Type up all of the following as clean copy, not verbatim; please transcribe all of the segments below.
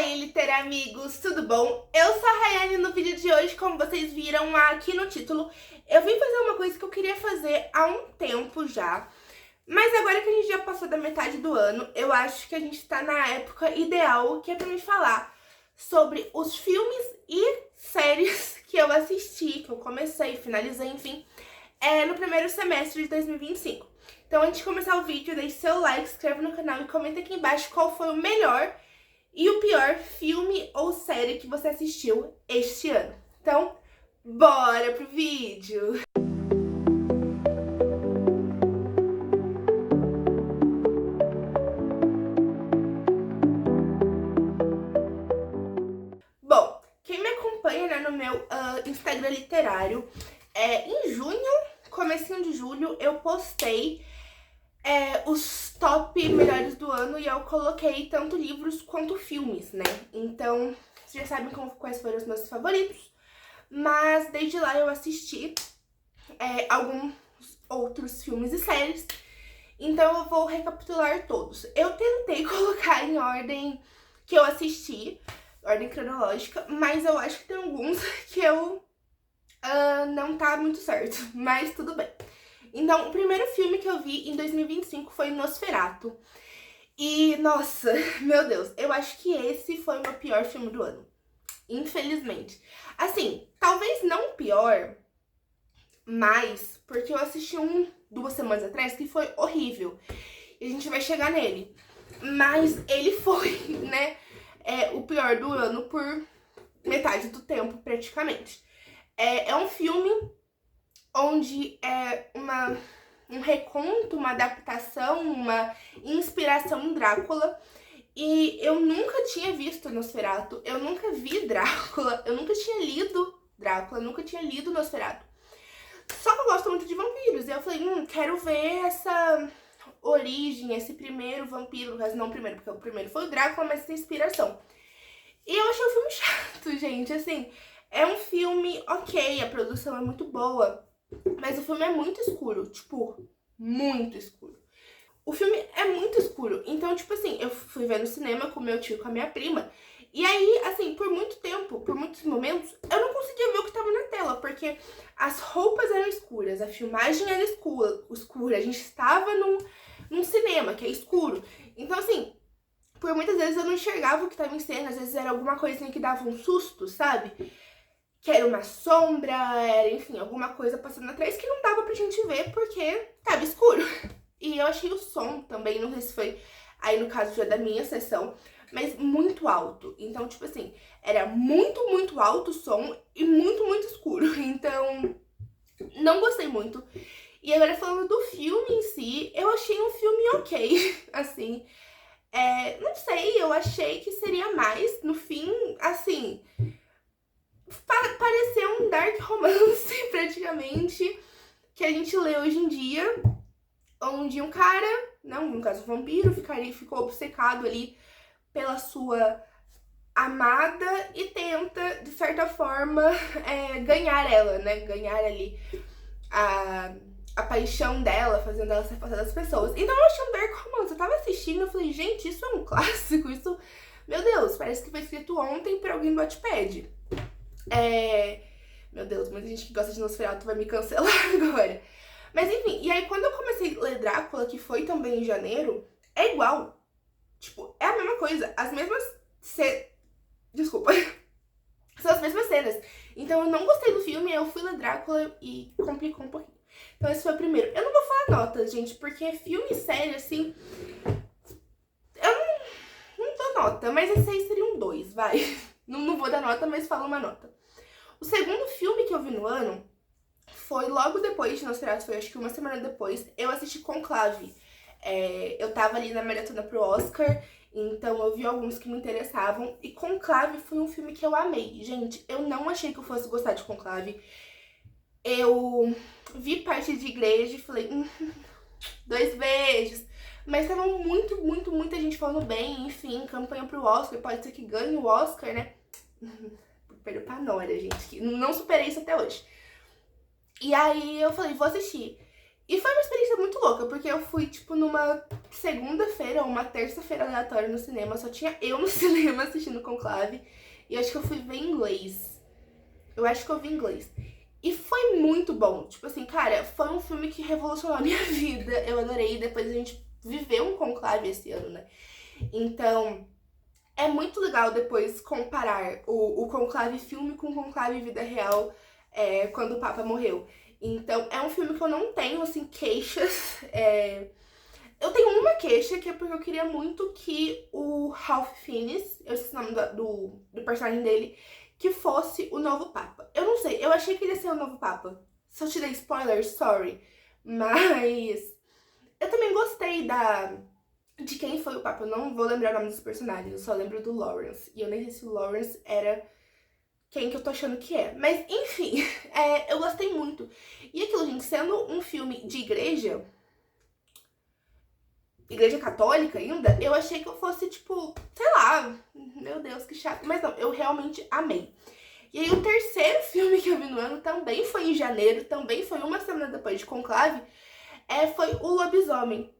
aí, literamigos, tudo bom? Eu sou a Rayane e no vídeo de hoje, como vocês viram aqui no título, eu vim fazer uma coisa que eu queria fazer há um tempo já. Mas agora que a gente já passou da metade do ano, eu acho que a gente tá na época ideal, que é pra me falar sobre os filmes e séries que eu assisti, que eu comecei, finalizei, enfim, no primeiro semestre de 2025. Então, antes de começar o vídeo, deixe seu like, se inscreva no canal e comenta aqui embaixo qual foi o melhor e o pior filme ou série que você assistiu este ano. Então, bora pro vídeo! Bom, quem me acompanha, né, no meu Instagram literário, em junho, comecinho de julho, eu postei os top melhores do ano e eu coloquei tanto livros quanto filmes, né? Então, vocês já sabem quais foram os meus favoritos, mas desde lá eu assisti alguns outros filmes e séries, então eu vou recapitular todos. Eu tentei colocar em ordem que eu assisti, ordem cronológica, mas eu acho que tem alguns que eu não tá muito certo, mas tudo bem. Então, o primeiro filme que eu vi em 2025 foi Nosferatu. E, nossa, meu Deus, eu acho que esse foi o meu pior filme do ano. Infelizmente. Assim, talvez não o pior, mas porque eu assisti 2 semanas atrás que foi horrível. E a gente vai chegar nele. Mas ele foi, né, o pior do ano por metade do tempo, praticamente. É um filme onde é um reconto, uma adaptação, uma inspiração em Drácula. E eu nunca tinha visto Nosferatu, eu nunca vi Drácula, eu nunca tinha lido Drácula, eu nunca tinha lido Nosferatu. Só que eu gosto muito de vampiros, e eu falei, quero ver essa origem, esse primeiro vampiro, no caso não o primeiro, porque o primeiro foi o Drácula, mas essa inspiração. E eu achei o filme chato, gente, assim, é um filme ok, a produção é muito boa, mas o filme é muito escuro, tipo, muito escuro. O filme é muito escuro, então, tipo assim, eu fui ver no cinema com meu tio e com a minha prima, e aí, assim, por muito tempo, por muitos momentos, eu não conseguia ver o que tava na tela, porque as roupas eram escuras, a filmagem era escura, a gente estava num cinema, que é escuro. Então, assim, por muitas vezes eu não enxergava o que tava em cena, às vezes era alguma coisinha que dava um susto, sabe? Que era uma sombra, era, enfim, alguma coisa passando atrás que não dava pra gente ver porque tava escuro. E eu achei o som também, não sei se foi aí no caso já da minha sessão, mas muito alto. Então, tipo assim, era muito, muito alto o som e muito, muito escuro. Então, não gostei muito. E agora falando do filme em si, eu achei um filme ok, assim. Não sei, eu achei que seria mais, no fim, assim, pareceu um dark romance, praticamente, que a gente lê hoje em dia, onde um cara, não, no caso um vampiro, ficou obcecado ali pela sua amada e tenta, de certa forma, ganhar ela, né? Ganhar ali a paixão dela, fazendo ela se afastar das pessoas. Então eu achei um dark romance. Eu tava assistindo e eu falei, gente, isso é um clássico, isso... Meu Deus, parece que foi escrito ontem por alguém do Wattpad. Meu Deus, muita gente que gosta de Nosferatu vai me cancelar agora. Mas enfim, e aí quando eu comecei a ler Drácula, que foi também em janeiro, é igual. Tipo, é a mesma coisa, as mesmas Desculpa. São as mesmas cenas. Então eu não gostei do filme, eu fui ler Drácula e complicou um pouquinho. Então esse foi o primeiro. Eu não vou falar notas, gente, porque filme sério, assim, eu não dou nota, mas esse aí seria um 2, vai. Não vou dar nota, mas falo uma nota. O segundo filme que eu vi no ano foi logo depois de Nosferatu, foi acho que uma semana depois, eu assisti Conclave. Eu tava ali na maratona pro Oscar, então eu vi alguns que me interessavam, e Conclave foi um filme que eu amei. Gente, eu não achei que eu fosse gostar de Conclave. Eu vi parte de igreja e falei, 2 beijos. Mas tava muita gente falando bem, enfim, campanha pro Oscar, pode ser que ganhe o Oscar, né? Perdeu pra Nora, gente, que não superei isso até hoje. E aí eu falei, vou assistir. E foi uma experiência muito louca, porque eu fui, tipo, numa segunda-feira ou uma terça-feira aleatória no cinema. Só tinha eu no cinema assistindo Conclave. E eu acho que eu fui ver em inglês. Eu acho que eu vi em inglês. E foi muito bom. Tipo assim, cara, foi um filme que revolucionou a minha vida. Eu adorei. Depois a gente viveu um Conclave esse ano, né? Então, é muito legal depois comparar o Conclave filme com o Conclave vida real, quando o Papa morreu. Então, é um filme que eu não tenho, assim, queixas. Eu tenho uma queixa, que é porque eu queria muito que o Ralph Fiennes, eu esqueci o nome do personagem dele, que fosse o novo Papa. Eu não sei, eu achei que ele ia ser o novo Papa. Se eu te dei spoiler, sorry. Mas eu também gostei de quem foi o Papa. Eu não vou lembrar o nome dos personagens, eu só lembro do Lawrence. E eu nem sei se o Lawrence era quem que eu tô achando que é. Mas, enfim, eu gostei muito. E aquilo, gente, sendo um filme de igreja católica ainda, eu achei que eu fosse, tipo, sei lá, meu Deus, que chato. Mas não, eu realmente amei. E aí o terceiro filme que eu vi no ano também foi em janeiro, também foi uma semana depois de Conclave, foi O Lobisomem.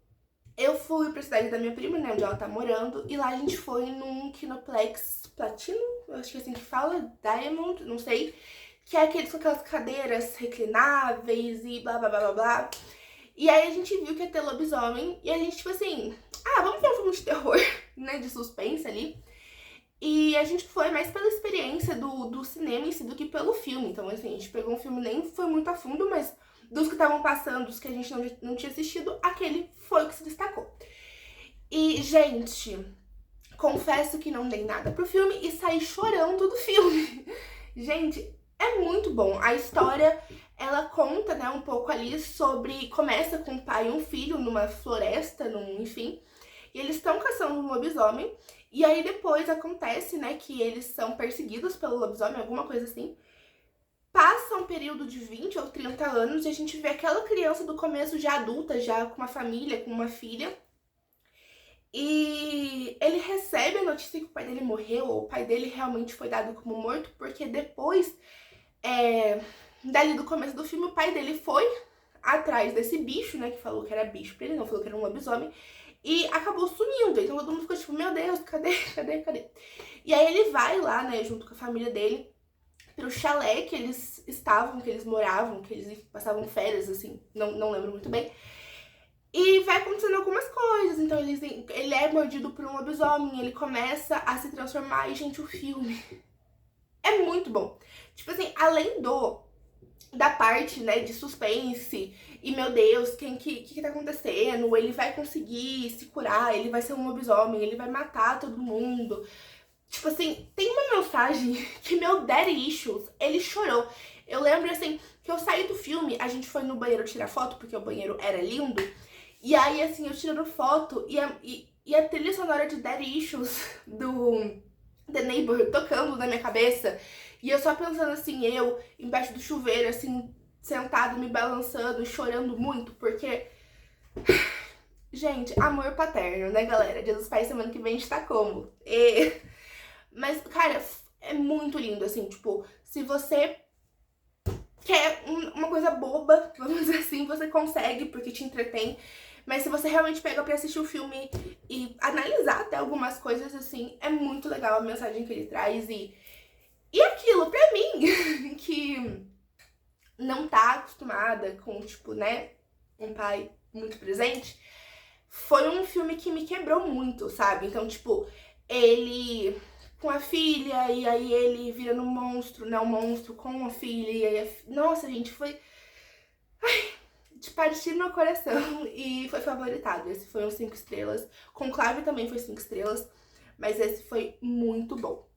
Eu fui pra cidade da minha prima, né, onde ela tá morando, e lá a gente foi num Kinoplex Platino, eu acho que é assim que fala, Diamond, não sei, que é aqueles com aquelas cadeiras reclináveis e blá blá blá blá blá. E aí a gente viu que ia ter lobisomem, e a gente, tipo assim, vamos ver um filme de terror, né, de suspense ali. E a gente foi mais pela experiência do cinema em si do que pelo filme. Então, assim, a gente pegou um filme, nem foi muito a fundo, mas dos que estavam passando, dos que a gente não tinha assistido, aquele foi o que se destacou. E, gente, confesso que não dei nada pro filme e saí chorando do filme. Gente, é muito bom. A história, ela conta, né, um pouco ali sobre... Começa com um pai e um filho numa floresta, enfim. E eles estão caçando um lobisomem. E aí depois acontece, né, que eles são perseguidos pelo lobisomem, alguma coisa assim. Passa um período de 20 ou 30 anos e a gente vê aquela criança do começo já adulta, já com uma família, com uma filha. E ele recebe a notícia que o pai dele morreu, ou o pai dele realmente foi dado como morto, porque depois, dali do começo do filme, o pai dele foi atrás desse bicho, né, que falou que era bicho pra ele, não falou que era um lobisomem, e acabou sumindo. Então todo mundo ficou tipo, meu Deus, cadê? E aí ele vai lá, né, junto com a família dele, pro chalé que eles estavam, que eles moravam, que eles passavam férias, assim, não lembro muito bem. E vai acontecendo algumas coisas, então ele é mordido por um lobisomem, ele começa a se transformar, e, gente, o filme é muito bom. Tipo assim, além da parte, né, de suspense, e meu Deus, que tá acontecendo? Ele vai conseguir se curar, ele vai ser um lobisomem, ele vai matar todo mundo. Tipo assim, tem uma mensagem que meu daddy issues, ele chorou. Eu lembro, assim, que eu saí do filme, a gente foi no banheiro tirar foto, porque o banheiro era lindo. E aí, assim, eu tirando foto e a trilha sonora de Daddy Issues do The Neighborhood tocando na minha cabeça. E eu só pensando assim, eu embaixo do chuveiro, assim, sentado, me balançando, chorando muito, porque... Gente, amor paterno, né, galera? Dia dos Pais semana que vem a gente tá como? Mas, cara, é muito lindo, assim, tipo, se você quer uma coisa boba, vamos dizer assim, você consegue, porque te entretém. Mas se você realmente pega pra assistir o filme e analisar até algumas coisas, assim, é muito legal a mensagem que ele traz. E aquilo, pra mim, que não tá acostumada com, tipo, né, um pai muito presente, foi um filme que me quebrou muito, sabe? Então, tipo, ele com a filha, e aí ele virando um monstro, né? Um monstro com a filha, e aí nossa, gente, foi... de partir meu coração. E foi favoritado. Esse foi um 5 estrelas. Conclave também foi 5 estrelas. Mas esse foi muito bom.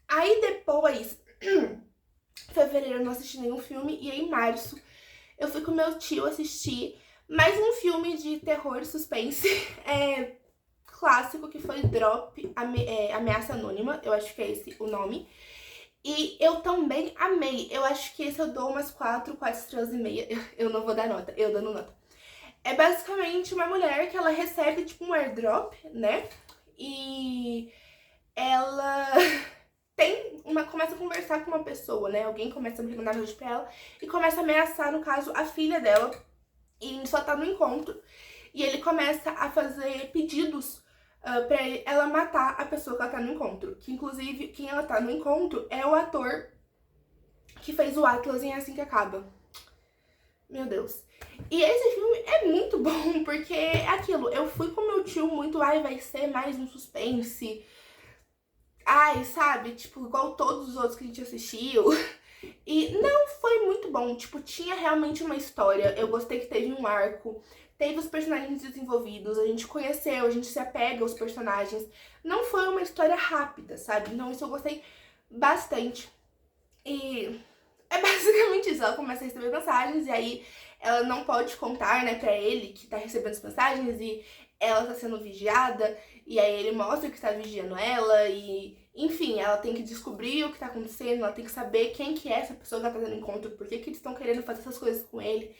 Aí depois, fevereiro eu não assisti nenhum filme. E aí em março eu fui com meu tio assistir mais um filme de terror e suspense. Clássico, que foi Drop, Ameaça Anônima. Eu acho que é esse o nome. E eu também amei. Eu acho que esse eu dou umas 4 estrelas e meia. Eu não vou dar nota, eu dando nota. É basicamente uma mulher que ela recebe tipo um airdrop, né? E ela começa a conversar com uma pessoa, né? Alguém começa a mandar mensagem pra ela e começa a ameaçar, no caso, a filha dela. e só tá no encontro. E ele começa a fazer pedidos pra ela matar a pessoa que ela tá no encontro. Que inclusive, quem ela tá no encontro é o ator que fez o Atlas em Assim que Acaba. Meu Deus. E esse filme é muito bom, porque é aquilo, eu fui com meu tio muito, ai, vai ser mais um suspense. Ai, sabe, tipo, igual todos os outros que a gente assistiu. E não foi muito bom, tipo, tinha realmente uma história, eu gostei que teve um arco, teve os personagens desenvolvidos, a gente conheceu, a gente se apega aos personagens. Não foi uma história rápida, sabe? Então isso eu gostei bastante. E é basicamente isso, ela começa a receber mensagens e aí ela não pode contar, né, pra ele que tá recebendo as mensagens e ela tá sendo vigiada, e aí ele mostra que tá vigiando ela e, enfim, ela tem que descobrir o que tá acontecendo, ela tem que saber quem que é essa pessoa que ela tá tendo encontro, por que que eles estão querendo fazer essas coisas com ele.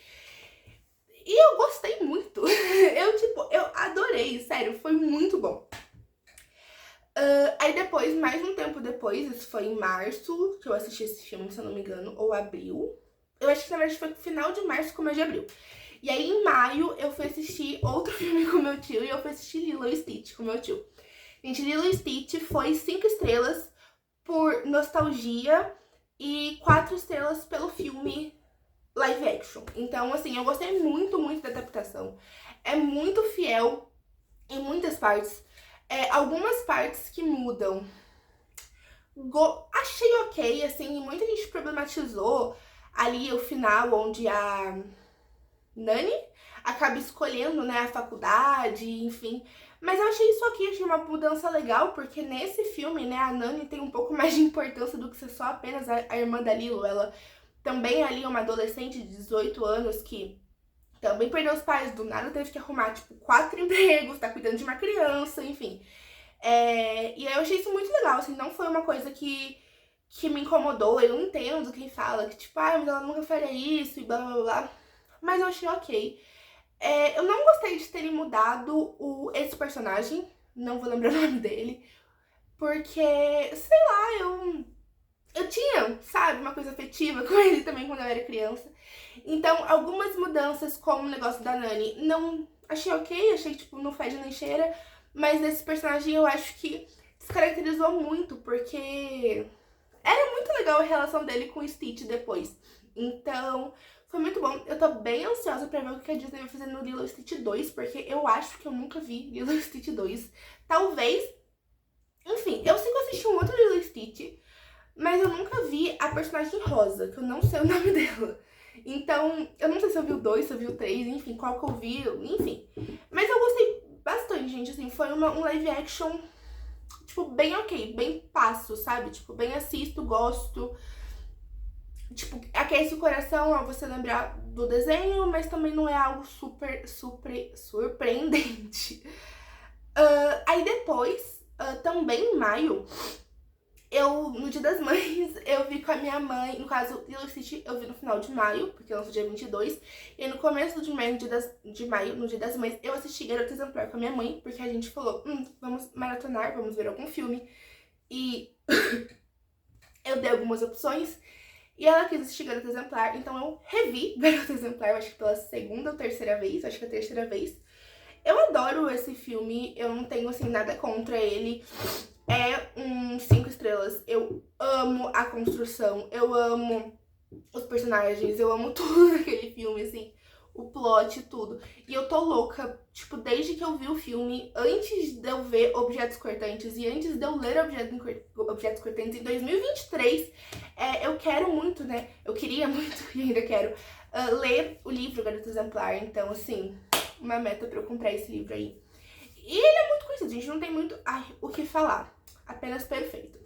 E eu gostei muito, eu adorei, sério, foi muito bom. Aí depois, mais um tempo depois, isso foi em março que eu assisti esse filme, se eu não me engano, ou abril. Eu acho que na verdade foi no final de março, começo de abril. E aí em maio eu fui assistir outro filme com meu tio e eu fui assistir Lilo e Stitch com meu tio. Gente, Lilo e Stitch foi 5 estrelas por nostalgia e 4 estrelas pelo filme live action. Então, assim, eu gostei muito, muito da adaptação. É muito fiel em muitas partes. Algumas partes que mudam, achei ok, assim, muita gente problematizou ali o final, onde a Nani acaba escolhendo, né, a faculdade, enfim. Mas eu achei isso aqui, achei uma mudança legal, porque nesse filme, né, a Nani tem um pouco mais de importância do que ser só apenas a irmã da Lilo. Ela também ali é uma adolescente de 18 anos que também perdeu os pais, do nada teve que arrumar, tipo, 4 empregos, tá cuidando de uma criança, enfim. E aí eu achei isso muito legal, assim, não foi uma coisa que me incomodou. Eu entendo quem fala que, tipo, mas ela nunca faria isso e blá blá blá. Mas eu achei ok. Eu não gostei de terem mudado esse personagem, não vou lembrar o nome dele, porque, sei lá, eu tinha, sabe, uma coisa afetiva com ele também quando eu era criança. Então, algumas mudanças, como o negócio da Nani, não achei ok, achei que, tipo, não fede nem cheira. Mas esse personagem eu acho que descaracterizou muito, porque era muito legal a relação dele com o Stitch depois. Então, foi muito bom. Eu tô bem ansiosa pra ver o que a Disney vai fazer no Lilo e Stitch 2, porque eu acho que eu nunca vi Lilo e Stitch 2. Talvez, enfim, eu sei que eu assisti um outro Lilo e Stitch, mas eu nunca vi a personagem rosa, que eu não sei o nome dela. Então, eu não sei se eu vi o 2, se eu vi o 3, enfim, qual que eu vi, enfim. Mas eu gostei bastante, gente, assim, foi um live action, tipo, bem ok, bem passo, sabe? Tipo, bem assisto, gosto. Tipo, aquece o coração ao você lembrar do desenho, mas também não é algo super surpreendente. Aí depois, também em maio, no Dia das Mães, eu vi com a minha mãe, no caso, Lilo e Stitch eu vi no final de maio, porque eu lanço dia 22, e no começo de maio, no Dia das Mães, eu assisti Garota Exemplar com a minha mãe, porque a gente falou, vamos maratonar, vamos ver algum filme, e eu dei algumas opções, e ela quis assistir Garota Exemplar, então eu revi Garota Exemplar, eu acho que pela segunda ou terceira vez, acho que a terceira vez. Eu adoro esse filme, eu não tenho, assim, nada contra ele. É um 5 estrelas. Eu amo a construção, eu amo os personagens, eu amo tudo naquele filme, assim, o plot, tudo. E eu tô louca, tipo, desde que eu vi o filme, antes de eu ver Objetos Cortantes e antes de eu ler Objetos Cortantes em 2023, eu quero muito, né? Eu queria muito e ainda quero ler o livro Garota Exemplar. Então, assim, uma meta pra eu comprar esse livro aí. E ele é muito conhecido, gente, não tem muito o que falar. Apenas perfeito.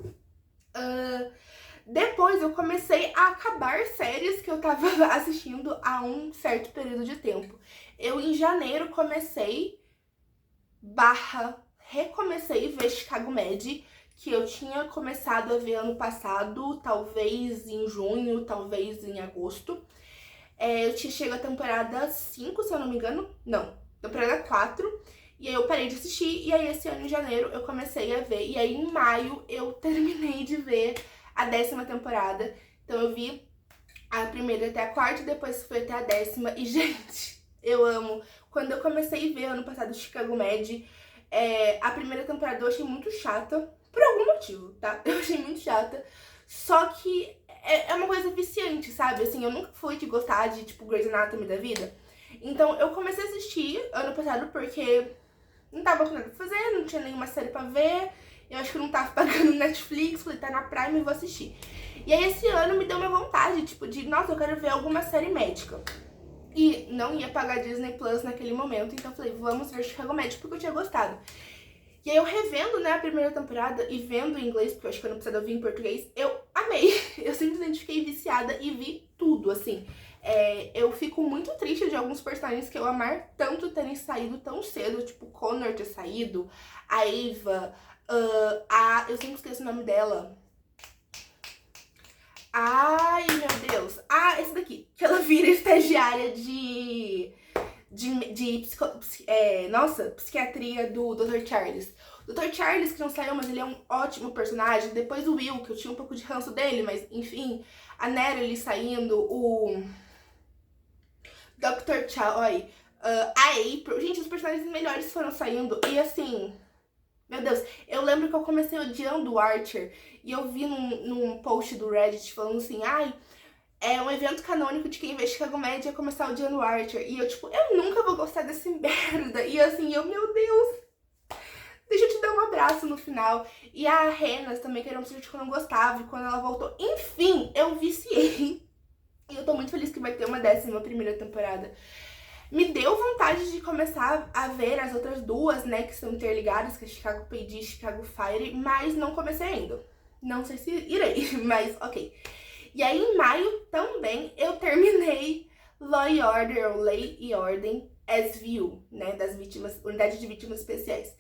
Depois eu comecei a acabar séries que eu tava assistindo há um certo período de tempo. Eu, em janeiro, recomecei ver Chicago Med, que eu tinha começado a ver ano passado, talvez em junho, talvez em agosto. Eu chego a temporada 5, se eu não me engano. Não, temporada 4. E aí eu parei de assistir, e aí esse ano, em janeiro, eu comecei a ver. E aí em maio eu terminei de ver a 10ª temporada. Então eu vi a primeira até a quarta, depois foi até a 10ª. E, gente, Eu amo. Quando eu comecei a ver ano passado Chicago Med, a primeira temporada eu achei muito chata, por algum motivo, tá? Eu achei muito chata, só que é uma coisa viciante, sabe? Assim, eu nunca fui de gostar de, tipo, Grey's Anatomy da vida. Então eu comecei a assistir ano passado porque não tava com nada pra fazer, não tinha nenhuma série pra ver, eu acho que eu não tava pagando Netflix, falei, tá na Prime e vou assistir. E aí esse ano me deu uma vontade, tipo, de, nossa, eu quero ver alguma série médica. E não ia pagar Disney Plus naquele momento, então eu falei, vamos ver Chicago Med, porque eu tinha gostado. E aí eu revendo, né, a primeira temporada e vendo em inglês, porque eu acho que eu não precisava ouvir em português, eu amei. Eu simplesmente fiquei viciada e vi tudo, assim. Eu fico muito triste de alguns personagens que eu amar tanto terem saído tão cedo, tipo Connor ter saído, a Ava, eu sempre esqueço o nome dela. Ai, meu Deus. Esse daqui, que ela vira estagiária de psiquiatria do Dr. Charles. O Dr. Charles, que não saiu, mas ele é um ótimo personagem. Depois o Will, que eu tinha um pouco de ranço dele, mas enfim. A Natalie saindo, o Dr. Choi, a April. Gente, os personagens melhores foram saindo. E assim, meu Deus, eu lembro que eu comecei odiando o Archer. E eu vi num post do Reddit falando assim, é um evento canônico de quem vê Chicago Med ia começar odiando o Archer. E eu, tipo, eu nunca vou gostar desse merda. E assim, meu Deus, deixa eu te dar um abraço no final. E a Renas também, que era um personagem que eu não gostava. E quando ela voltou, enfim, eu viciei. E eu tô muito feliz que vai ter uma 11ª temporada. Me deu vontade de começar a ver as outras duas, né, que são interligadas, que é Chicago PD e Chicago Fire, mas não comecei ainda. Não sei se irei, mas ok. E aí, em maio, também, eu terminei Law e Order, ou Lei e Ordem, SVU, né, das vítimas, Unidade de Vítimas Especiais.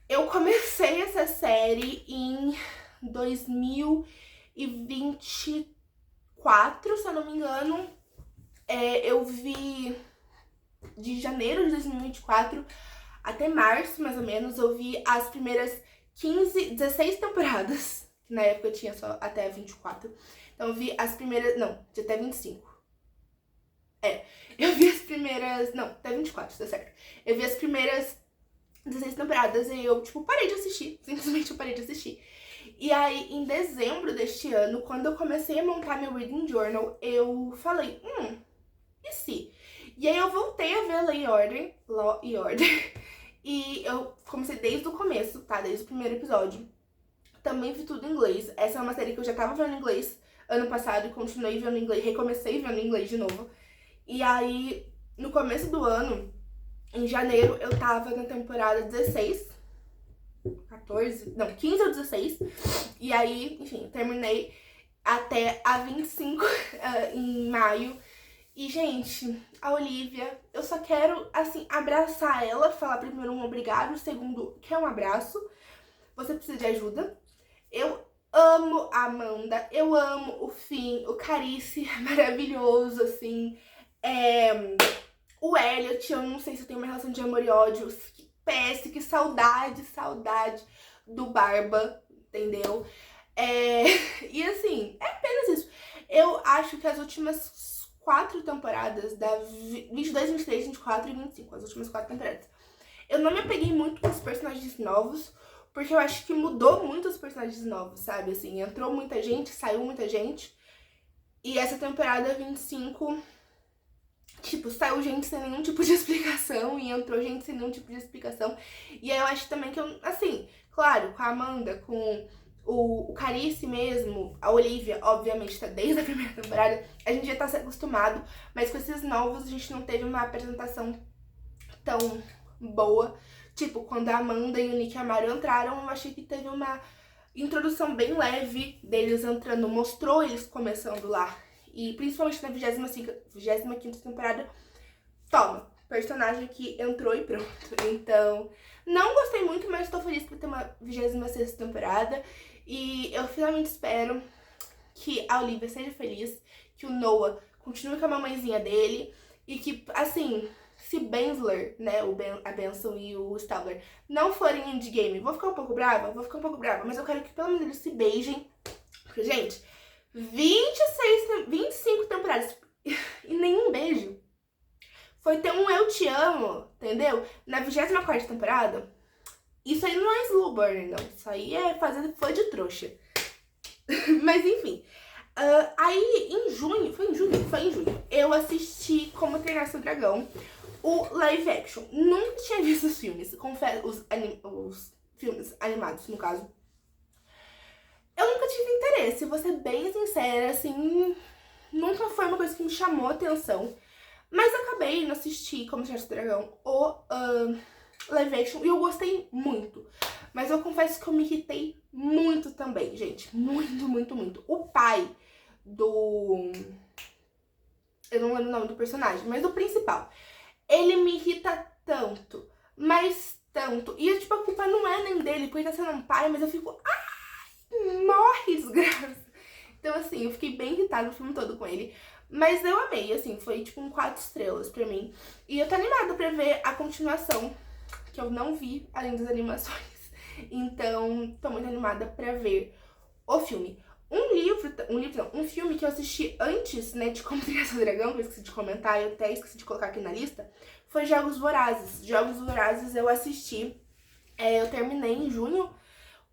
Eu comecei essa série em 2024, se eu não me engano. Eu vi de janeiro de 2024 até março, mais ou menos, eu vi as primeiras 16 temporadas. Na época eu tinha só até 24. Então eu vi as primeiras... Não, de até 25. Eu vi as primeiras... Não, até 24, tá certo. Eu vi as primeiras 16 temporadas e eu, tipo, parei de assistir. Simplesmente eu parei de assistir. E aí, em dezembro deste ano, quando eu comecei a montar meu Reading Journal, eu falei, e se? E aí eu voltei a ver Law e Order. E eu comecei desde o começo, tá? Desde o primeiro episódio. Também vi tudo em inglês. Essa é uma série que eu já tava vendo em inglês ano passado e continuei vendo em inglês, recomecei vendo em inglês de novo. E aí, no começo do ano, em janeiro, eu tava na temporada 16, 14, não, 15 ou 16. E aí, enfim, terminei até a 25 em maio. E, gente, a Olivia, eu só quero, assim, abraçar ela, falar primeiro um obrigado, segundo, que é um abraço. Você precisa de ajuda. Eu amo a Amanda, eu amo o Finn, o Carice é maravilhoso, assim. O Elliot, eu não sei se eu tenho uma relação de amor e ódio. Que péssimo, que saudade do Barba, entendeu? E assim, é apenas isso. Eu acho que as últimas 4 temporadas, da 22, 23, 24 e 25, as últimas 4 temporadas, eu não me apeguei muito com os personagens novos, porque eu acho que mudou muito os personagens novos, sabe? Assim, entrou muita gente, saiu muita gente. E essa temporada 25, tipo, saiu gente sem nenhum tipo de explicação e entrou gente sem nenhum tipo de explicação. E aí eu acho também que eu, assim, claro, com a Amanda, com o Carice mesmo, a Olivia, obviamente, tá desde a primeira temporada, a gente já tá se acostumado, mas com esses novos a gente não teve uma apresentação tão boa. Tipo, quando a Amanda e o Nick Amaro entraram, eu achei que teve uma introdução bem leve deles entrando, mostrou eles começando lá. E principalmente na 25ª temporada, toma, personagem que entrou e pronto. Então, não gostei muito, mas tô feliz por ter uma 26ª temporada. E eu finalmente espero que a Olivia seja feliz, que o Noah continue com a mamãezinha dele e que, assim, se Bensler, né, a Benson e o Stabler não forem endgame, vou ficar um pouco brava, mas eu quero que pelo menos eles se beijem. Porque, gente, 25 temporadas e nenhum beijo. foi ter um Eu Te Amo, entendeu? Na 24ª temporada. Isso aí não é slow burner, não. Isso aí é fazer fã de trouxa. Mas enfim. Aí em junho, foi em junho, eu assisti Como Treinar Seu Dragão, o live action. Nunca tinha visto os filmes, confesso, os filmes animados, no caso. Eu nunca tive interesse, vou ser bem sincera, assim, nunca foi uma coisa que me chamou atenção. Mas acabei indo assistir Como Treinar Seu Dragão, o live action, e eu gostei muito. Mas eu confesso que eu me irritei muito também, gente. Muito, muito, muito. O pai do... eu não lembro o nome do personagem, mas do principal. Ele me irrita tanto, mas tanto. E, tipo, a culpa não é nem dele, porque ele tá sendo um pai, mas eu fico... ai, morre, desgraça. Então, assim, eu fiquei bem irritada o filme todo com ele. Mas eu amei, assim, foi tipo um 4 estrelas pra mim. E eu tô animada pra ver a continuação, que eu não vi, além das animações. Então, tô muito animada pra ver o filme. Um filme que eu assisti antes, né, de Como Treinar Seu Dragão, que eu esqueci de comentar, eu até esqueci de colocar aqui na lista, foi Jogos Vorazes. Jogos Vorazes eu assisti, eu terminei em junho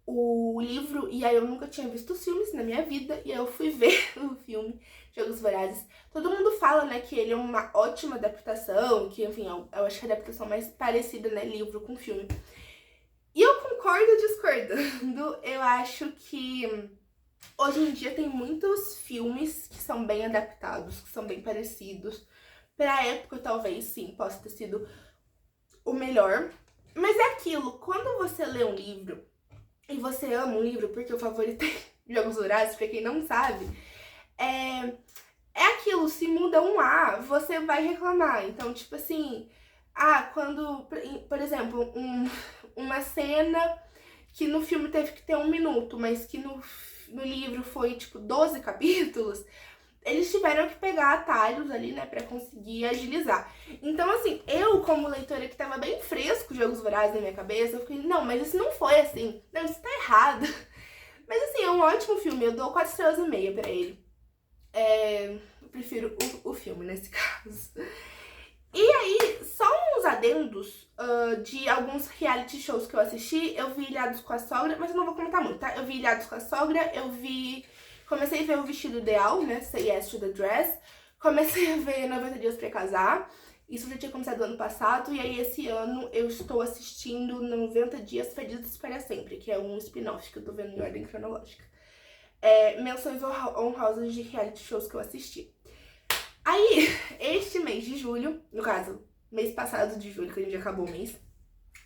o livro, e aí eu nunca tinha visto os filmes na minha vida, e aí eu fui ver o filme Jogos Vorazes. Todo mundo fala, né, que ele é uma ótima adaptação, que, enfim, eu acho que é a adaptação mais parecida, né, livro com filme. E eu concordo discordando, eu acho que hoje em dia tem muitos filmes que são bem adaptados, que são bem parecidos. Pra época, talvez, sim, possa ter sido o melhor. Mas é aquilo, quando você lê um livro, e você ama um livro, porque o favorito é Jogos Vorazes, pra quem não sabe, é aquilo, se muda um A, você vai reclamar. Então, tipo assim, quando, por exemplo, uma cena que no filme teve que ter 1 minuto, mas que no livro foi, tipo, 12 capítulos, eles tiveram que pegar atalhos ali, né, pra conseguir agilizar. Então, assim, eu, como leitora que tava bem fresco Jogos Vorazes na minha cabeça, eu fiquei, não, mas isso não foi assim. Não, isso tá errado. Mas, assim, é um ótimo filme. Eu dou 4,5 estrelas pra ele. Eu prefiro o filme, nesse caso. E aí, só uns adendos de alguns reality shows que eu assisti. Eu vi Ilhados com a Sogra, mas eu não vou comentar muito, tá? Eu vi Ilhados com a Sogra, comecei a ver O Vestido Ideal, né? Say Yes to the Dress. Comecei a ver 90 Dias pra Casar. Isso já tinha começado ano passado. E aí, esse ano, eu estou assistindo 90 Dias Felizes para Sempre, que é um spin-off que eu tô vendo em ordem cronológica. Menções honrosas de reality shows que eu assisti. Aí, este mês de julho, no caso, mês passado de julho, que a gente acabou o mês,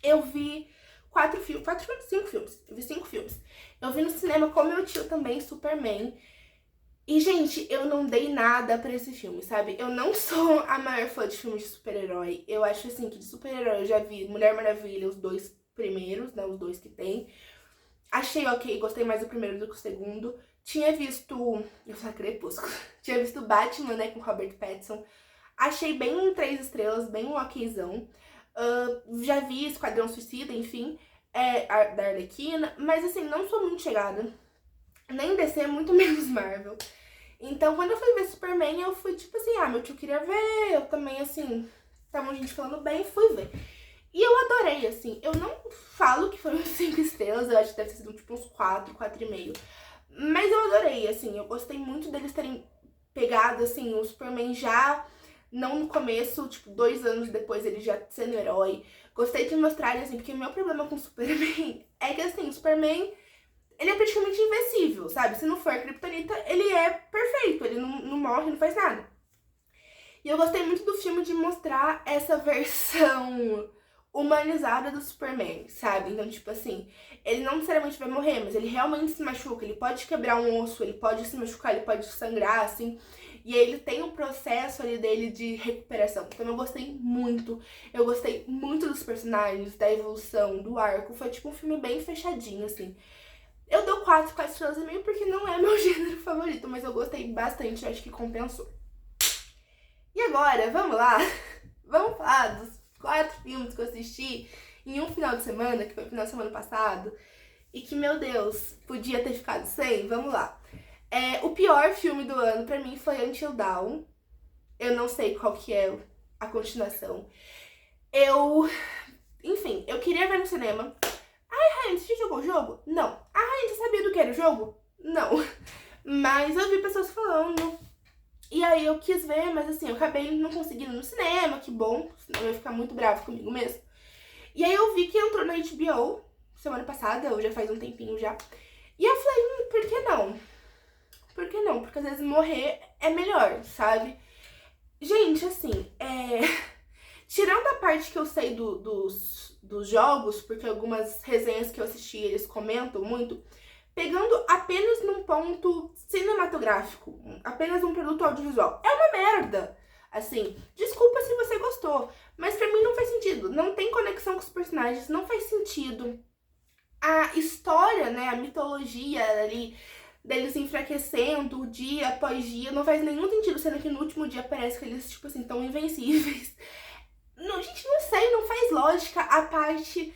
eu vi 5 filmes. Eu vi 5 filmes. Eu vi no cinema com meu tio também, Superman. E, gente, eu não dei nada pra esse filme, sabe? Eu não sou a maior fã de filmes de super-herói. Eu acho, assim, que de super-herói eu já vi Mulher Maravilha, os 2 primeiros, né? Os 2 que tem. Achei ok, gostei mais do primeiro do que o segundo. Tinha visto... eu sou Crepúsculo. Tinha visto Batman, né, com Robert Pattinson. Achei bem 3 estrelas, bem um okzão. Já vi Esquadrão Suicida, enfim, da Arlequina. Mas, assim, não sou muito chegada. Nem DC, muito menos Marvel. Então, quando eu fui ver Superman, eu fui tipo assim, meu tio queria ver. Eu também, assim, tava gente falando bem, fui ver. E eu adorei, assim. Eu não falo que foram 5 estrelas, eu acho que deve ter sido tipo uns 4,5. Mas eu adorei, assim. Eu gostei muito deles terem pegado, assim, o Superman já, não no começo, tipo, 2 anos depois ele já sendo herói. Gostei de mostrar, assim, porque o meu problema com o Superman é que, assim, o Superman, ele é praticamente invencível, sabe? Se não for a Kryptonita, ele é perfeito, ele não morre, não faz nada. E eu gostei muito do filme de mostrar essa versão humanizada do Superman, sabe? Então, tipo assim, ele não necessariamente vai morrer, mas ele realmente se machuca, ele pode quebrar um osso, ele pode se machucar, ele pode sangrar, assim, e aí ele tem um processo ali dele de recuperação. Então eu gostei muito dos personagens, da evolução, do arco, foi tipo um filme bem fechadinho, assim. Eu dou 4 estrelas e meio porque não é meu gênero favorito, mas eu gostei bastante, eu acho que compensou. E agora, vamos lá, vamos falar dos 4 filmes que eu assisti em um final de semana, que foi o final de semana passado, e que, meu Deus, podia ter ficado sem. Vamos lá. O pior filme do ano pra mim foi Until Dawn. Eu não sei qual que é a continuação. Enfim, eu queria ver no cinema. Ai, Ryan, você já jogou o jogo? Não. Ah, Ryan, você sabia do que era o jogo? Não. Mas eu vi pessoas falando. E aí eu quis ver, mas assim, eu acabei não conseguindo no cinema, que bom. Senão eu ia ficar muito bravo comigo mesmo. E aí eu vi que entrou na HBO semana passada, ou já faz um tempinho já. E eu falei, por que não? Por que não? Porque às vezes morrer é melhor, sabe? Gente, assim, tirando a parte que eu sei dos jogos, porque algumas resenhas que eu assisti eles comentam muito, pegando apenas num ponto cinematográfico, apenas um produto audiovisual, é uma merda. Assim, desculpa se você gostou, mas pra mim não faz sentido. Não tem conexão com os personagens, não faz sentido. A história, né, a mitologia ali deles enfraquecendo dia após dia, não faz nenhum sentido, sendo que no último dia parece que eles, tipo assim, tão invencíveis. Não, gente, não sei, não faz lógica a parte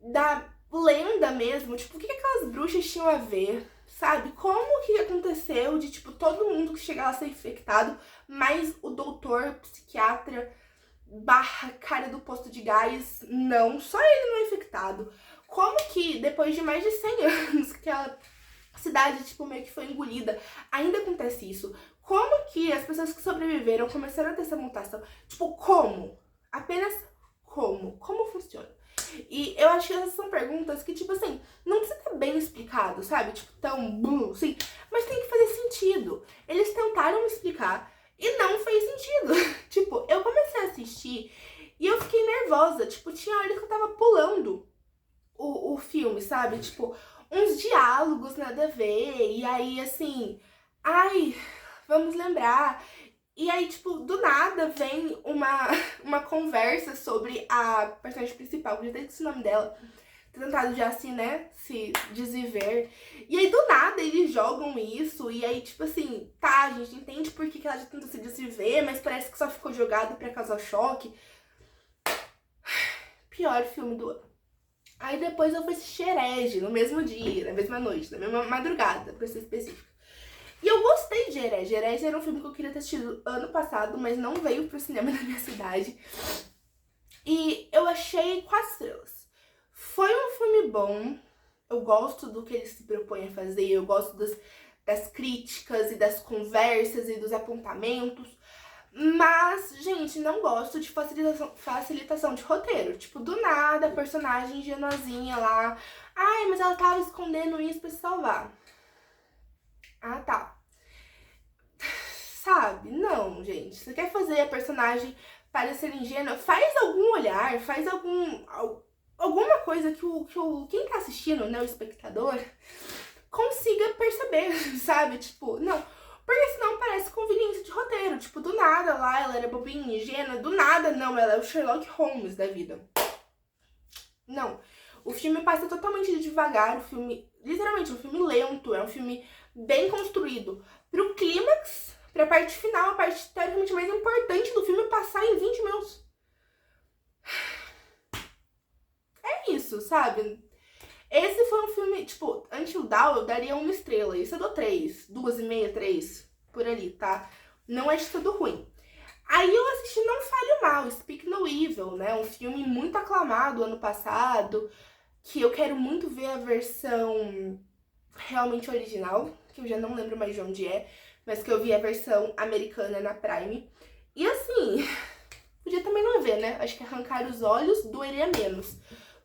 da lenda mesmo. Tipo, o que aquelas bruxas tinham a ver, sabe? Como que aconteceu de, tipo, todo mundo que chegava a ser infectado, mas o doutor, psiquiatra, barra cara do posto de gás, não, só ele não é infectado. Como que depois de mais de 100 anos que aquela cidade, tipo, meio que foi engolida, ainda acontece isso? Como que as pessoas que sobreviveram começaram a ter essa mutação? Tipo, como? Apenas como? Como funciona? E eu acho que essas são perguntas que, tipo assim, não precisa estar bem explicado, sabe? Tipo, tão assim, mas tem que fazer sentido. Eles tentaram me explicar e não fez sentido. Tipo, eu comecei a assistir e eu fiquei nervosa. Tipo, tinha horas que eu tava pulando o filme, sabe? Tipo, uns diálogos nada a ver. E aí, assim, ai, vamos lembrar. E aí, tipo, do nada vem uma conversa sobre a personagem principal, que eu já esqueci o nome dela. Tentado já assim, né, se desviver. E aí, do nada, eles jogam isso. E aí, tipo assim, tá, a gente entende por que ela já tentou se desviver, mas parece que só ficou jogado pra causar choque. Pior filme do ano. Aí depois eu fui assistir Herege no mesmo dia, na mesma noite, na mesma madrugada, pra ser específico. E eu gostei de Herege. Herege era um filme que eu queria ter assistido ano passado, mas não veio pro cinema na minha cidade. E eu achei 4 estrelas. Foi um filme bom. Eu gosto do que ele se propõe a fazer. Eu gosto das críticas e das conversas e dos apontamentos. Mas, gente, não gosto de facilitação de roteiro. Tipo, do nada, a personagem ingenozinha lá. Ai, mas ela tava escondendo isso pra se salvar. Ah, tá. Sabe? Não, gente. Você quer fazer a personagem parecer ingênua? Faz algum olhar, faz alguma coisa que quem tá assistindo, né, o espectador, consiga perceber, sabe? Tipo, não. Porque senão parece conveniência de roteiro. Tipo, do nada lá ela era bobinha, ingênua. Do nada, não, ela é o Sherlock Holmes da vida. Não. O filme passa totalmente devagar. O filme, literalmente, é um filme lento. É um filme bem construído. Pro clímax, pra parte final, a parte teoricamente mais importante do filme passar em 20 minutos. É isso, sabe? Esse foi um filme, tipo, Until Dawn eu daria 1 estrela. Isso eu dou 3, 2,5, 3, por ali, tá? Não é de tudo ruim. Aí eu assisti Não Fale Mal, Speak No Evil, né? Um filme muito aclamado ano passado, que eu quero muito ver a versão realmente original, que eu já não lembro mais de onde é, mas que eu vi a versão americana na Prime. E assim, podia também não ver, né? Acho que arrancar os olhos doeria menos.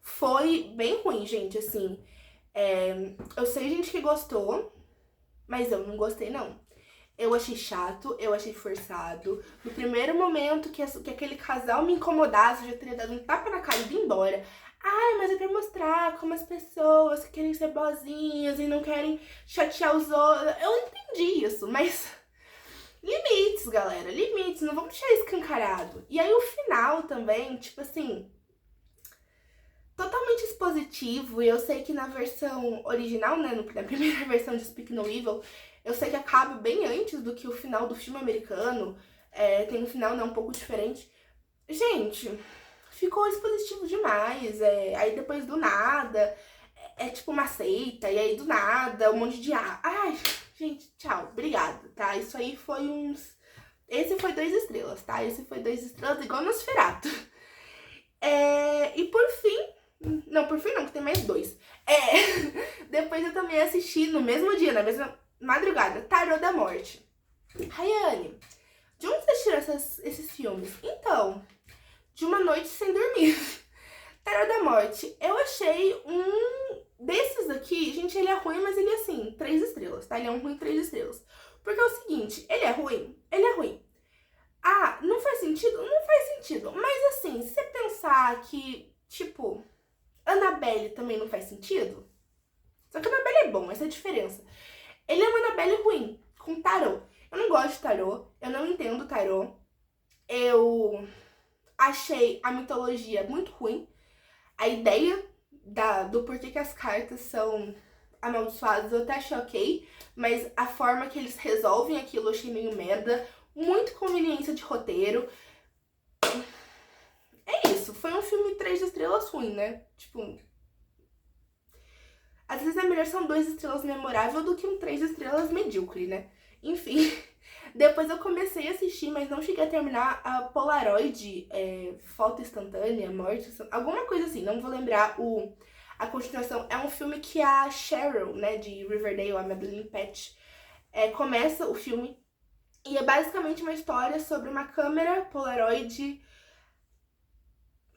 Foi bem ruim, gente, assim. Eu sei gente que gostou, mas eu não gostei, não. Eu achei chato, eu achei forçado. No primeiro momento que aquele casal me incomodasse, eu já teria dado um tapa na cara e ido embora. Ai, mas é pra mostrar como as pessoas que querem ser boazinhas e não querem chatear os outros. Eu entendi isso, mas limites, galera, limites. Não vamos deixar escancarado. E aí o final também, tipo assim, totalmente expositivo. E eu sei que na versão original, né, na primeira versão de Speak No Evil, eu sei que acaba bem antes do que o final do filme americano. Tem um final, né, um pouco diferente. Gente, ficou expositivo demais. Aí depois do nada, tipo uma seita. E aí do nada, um monte de... Ai, gente, tchau, obrigada, tá? Isso aí foi uns... esse foi 2 estrelas, tá? Esse foi 2 estrelas igual Nosferatu. E por fim... Não, por fim não, que tem mais 2. Depois eu também assisti no mesmo dia, na mesma madrugada, Tarô da Morte. Rayane, de onde você tirou esses filmes? Então, de uma noite sem dormir. Tarô da Morte, eu achei um desses aqui, gente, ele é ruim, mas ele é assim, 3 estrelas, tá? Ele é um ruim 3 estrelas. Porque é o seguinte, ele é ruim? Ele é ruim. Ah, não faz sentido? Não faz sentido. Mas assim, se você pensar que, tipo, Annabelle também não faz sentido? Só que Annabelle é bom, essa é a diferença. Ele é uma Annabelle ruim, com tarô. Eu não gosto de tarô, eu não entendo tarô. Eu achei a mitologia muito ruim. A ideia do porquê que as cartas são amaldiçoadas eu até achei ok, mas a forma que eles resolvem aquilo eu achei meio merda. Muito conveniência de roteiro. É isso, foi um filme 3 estrelas ruim, né? Tipo, às vezes é melhor ser um 2 estrelas memorável do que um 3 estrelas medíocre, né? Enfim, depois eu comecei a assistir, mas não cheguei a terminar a Polaroid, Foto Instantânea, Morte, alguma coisa assim, não vou lembrar a continuação. É um filme que a Cheryl, né, de Riverdale, a Madeline Patch, começa o filme e é basicamente uma história sobre uma câmera Polaroid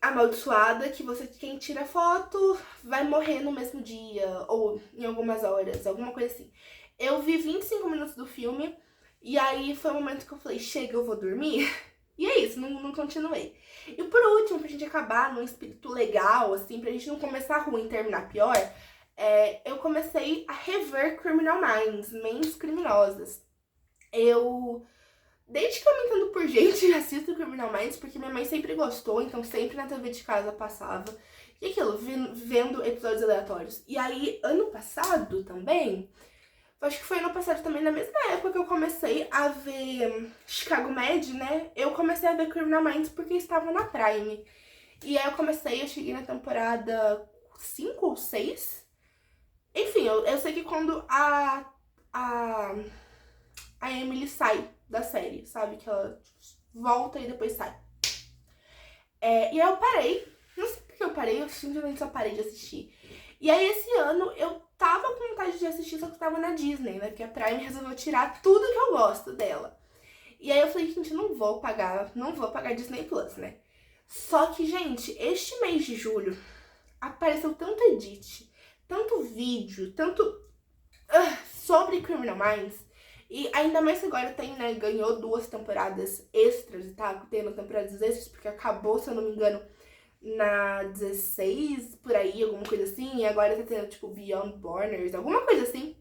amaldiçoada que quem tira foto vai morrer no mesmo dia ou em algumas horas, alguma coisa assim. Eu vi 25 minutos do filme e aí foi o momento que eu falei, chega, eu vou dormir. E é isso, não continuei. E por último, pra gente acabar num espírito legal, assim, pra gente não começar ruim e terminar pior, eu comecei a rever Criminal Minds, Mentes Criminosas. Desde que eu me entendo por gente, assisto Criminal Minds, porque minha mãe sempre gostou, então sempre na TV de casa passava. E aquilo, vendo episódios aleatórios. E aí, ano passado também, acho que foi ano passado também, na mesma época que eu comecei a ver Chicago Med, né? Eu comecei a ver Criminal Minds porque estava na Prime. E aí eu cheguei na temporada 5 ou 6. Enfim, eu sei que quando a Emily sai da série, sabe? Que ela volta e depois sai. E aí eu parei. Não sei porque eu parei, eu simplesmente só parei de assistir. E aí esse ano eu tava com vontade de assistir, só que eu tava na Disney, né? Porque a Prime resolveu tirar tudo que eu gosto dela. E aí eu falei, gente, não vou pagar Disney Plus, né? Só que, gente, este mês de julho apareceu tanto edit, tanto vídeo, tanto sobre Criminal Minds. E ainda mais que agora tem, né, ganhou 2 temporadas extras e tá tendo temporadas extras, porque acabou, se eu não me engano, na 16, por aí, alguma coisa assim. E agora tá tendo, tipo, Beyond Borders, alguma coisa assim.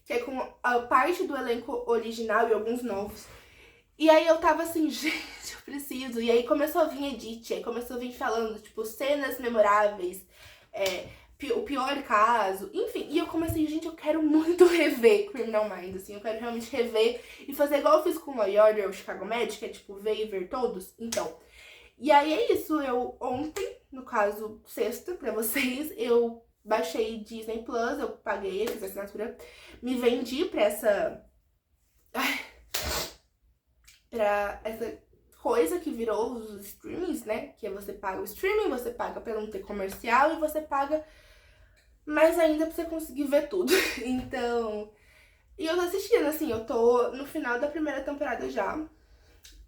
Que é com a parte do elenco original e alguns novos. E aí eu tava assim, gente, eu preciso. E aí começou a vir edit, aí começou a vir falando, tipo, cenas memoráveis, o pior caso, enfim. E eu comecei, gente, eu quero muito rever Criminal Minds, assim, eu quero realmente rever e fazer igual eu fiz com Law & Order ou Chicago Med, que é tipo, ver e ver todos. Então, e aí é isso, eu ontem, no caso, sexta, pra vocês, eu baixei Disney Plus, eu paguei, fiz a assinatura, me vendi pra essa coisa que virou os streamings, né? Que é você paga o streaming, você paga pra não ter comercial e você paga mais ainda pra você conseguir ver tudo. Então, e eu tô assistindo, assim, eu tô no final da primeira temporada já.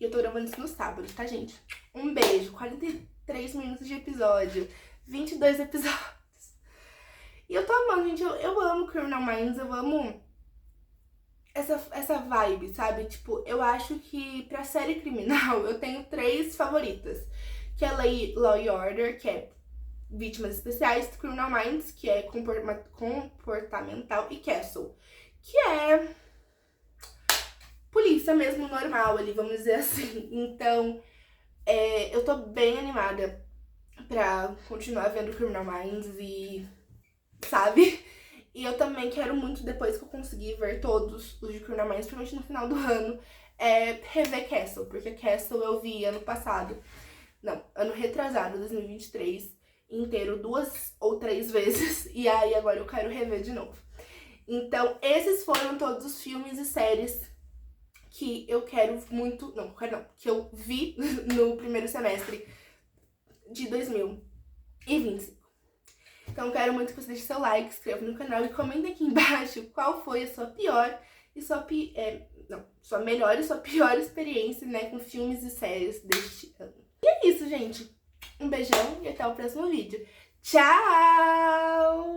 E eu tô gravando isso no sábado, tá, gente? Um beijo, 43 minutos de episódio, 22 episódios. E eu tô amando, gente, eu amo Criminal Minds, eu amo essa vibe, sabe? Tipo, eu acho que pra série criminal eu tenho 3 favoritas. Que é Law & Order, que é Vítimas Especiais, Criminal Minds, que é comportamental, e Castle, que é polícia mesmo normal ali, vamos dizer assim. Então, eu tô bem animada pra continuar vendo Criminal Minds e, sabe? E eu também quero muito, depois que eu conseguir ver todos os de Criminal Minds, principalmente no final do ano, rever Castle, porque Castle eu vi ano passado, não, ano retrasado, 2023, inteiro 2 ou 3 vezes, e aí agora eu quero rever de novo. Então, esses foram todos os filmes e séries que eu quero muito... Não, que eu vi no primeiro semestre de 2025. Então, quero muito que você deixe seu like, se inscreva no canal e comenta aqui embaixo qual foi a sua pior e sua melhor e sua pior experiência, né, com filmes e séries deste ano. E é isso, gente. Um beijão e até o próximo vídeo. Tchau!